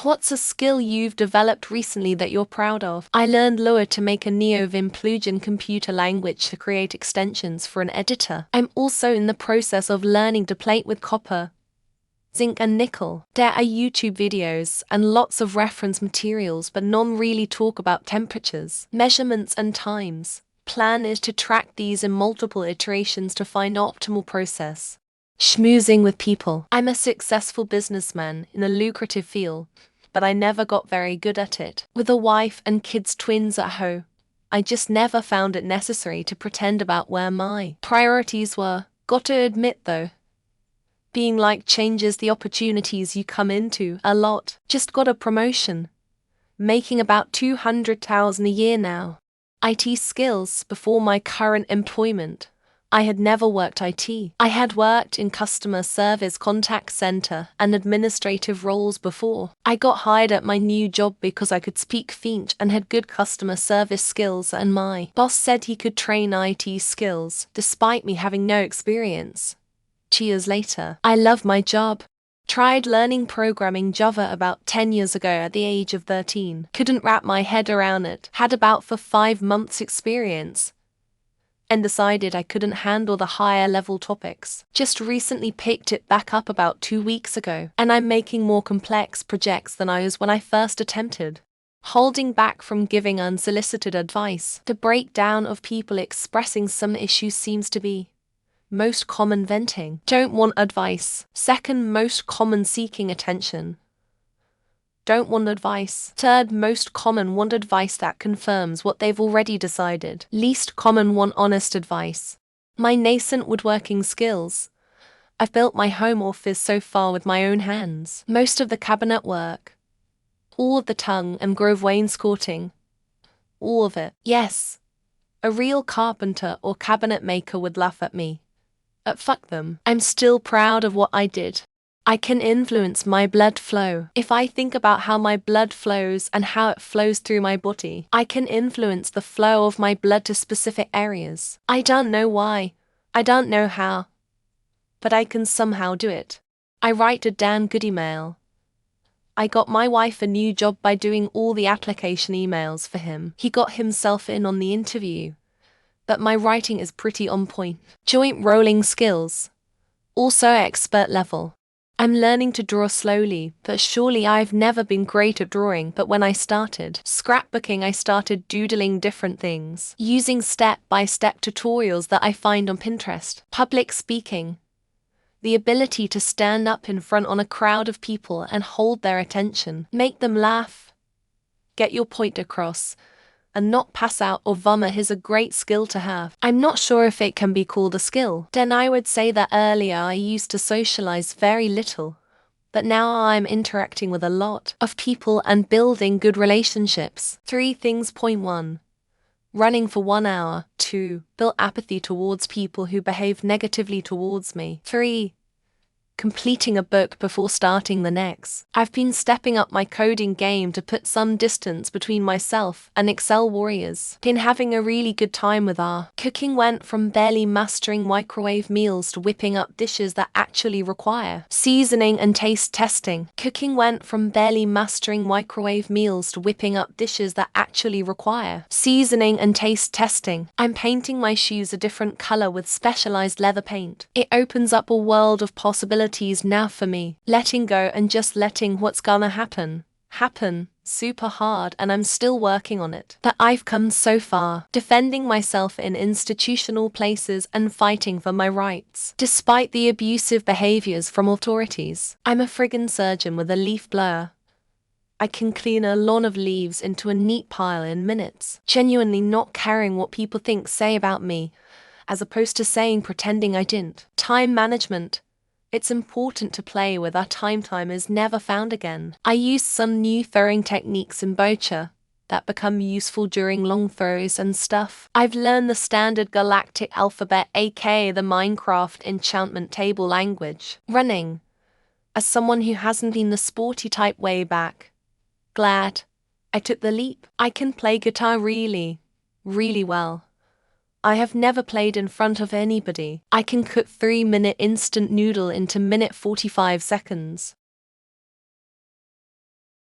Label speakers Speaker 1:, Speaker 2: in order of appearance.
Speaker 1: What's a skill you've developed recently that you're proud of? I learned Lua to make a youve plugin computer language to create extensions for an editor. I'm also in the process of learning to plate with copper, zinc and nickel. There are YouTube videos and lots of reference materials, but none really talk about temperatures, measurements and times. Plan is to track these in multiple iterations to find optimal process. Schmoozing with people. I'm a successful businessman in a lucrative field, but I never got very good at it. With a wife and kids twins at home, I just never found it necessary to pretend about where my priorities were. Gotta admit though, being like changes the opportunities you come into a lot. Just got a promotion, making about 200,000 a year now. IT skills. Before my current employment, I had never worked IT. I had worked in customer service, contact center, and administrative roles before. I got hired at my new job because I could speak French and had good customer service skills, and my boss said he could train IT skills, despite me having no experience. 2 years later, I love my job. Tried learning programming Java about 10 years ago at the age of 13. Couldn't wrap my head around it. Had about 5 months experience, and decided I couldn't handle the higher level topics. Just recently picked it back up about 2 weeks ago, and I'm making more complex projects than I was when I first attempted. Holding back from giving unsolicited advice. The breakdown of people expressing some issues seems to be most common venting. Don't want advice. Second most common seeking attention. Don't want advice. Third most common want advice that confirms what they've already decided. Least common want honest advice. My nascent woodworking skills. I've built my home office so far with my own hands. Most of the cabinet work. All of the tongue and grove wainscoting. All of it. Yes. A real carpenter or cabinet maker would laugh at me. Fuck them. I'm still proud of what I did. I can influence my blood flow. If I think about how my blood flows and how it flows through my body, I can influence the flow of my blood to specific areas. I don't know why. I don't know how. But I can somehow do it. I write a damn good email. I got my wife a new job by doing all the application emails for him. He got himself in on the interview. But my writing is pretty on point. Joint rolling skills. Also expert level. I'm learning to draw slowly, but surely I've never been great at drawing. But when I started scrapbooking, I started doodling different things, using step-by-step tutorials that I find on Pinterest. Public speaking. The ability to stand up in front on a crowd of people and hold their attention, make them laugh, get your point across, and not pass out or vomit is a great skill to have. I'm not sure if it can be called a skill. Then I would say that earlier I used to socialize very little, but now I'm interacting with a lot of people and building good relationships. 3 things. Point 1. Running for 1 hour. 2. Built apathy towards people who behave negatively towards me. 3. Completing a book before starting the next. I've been stepping up my coding game to put some distance between myself and Excel warriors. Been having a really good time with our cooking. Went from barely mastering microwave meals to whipping up dishes that actually require seasoning and taste testing. Cooking went from barely mastering microwave meals to whipping up dishes that actually require seasoning and taste testing. I'm painting my shoes a different color with specialized leather paint. It opens up a world of possibilities now for me. Letting go and just letting what's gonna happen. Super hard, and I'm still working on it. But I've come so far, defending myself in institutional places and fighting for my rights, despite the abusive behaviors from authorities. I'm a friggin' surgeon with a leaf blower. I can clean a lawn of leaves into a neat pile in minutes, genuinely not caring what people say about me, as opposed to pretending I didn't. Time management. It's important to play with our time. Time is never found again. I use some new throwing techniques in boccia that become useful during long throws and stuff. I've learned the standard galactic alphabet, aka the Minecraft enchantment table language. Running. As someone who hasn't been the sporty type way back, glad I took the leap. I can play guitar really well. I have never played in front of anybody. I can cook 3-minute instant noodle into minute 45 seconds.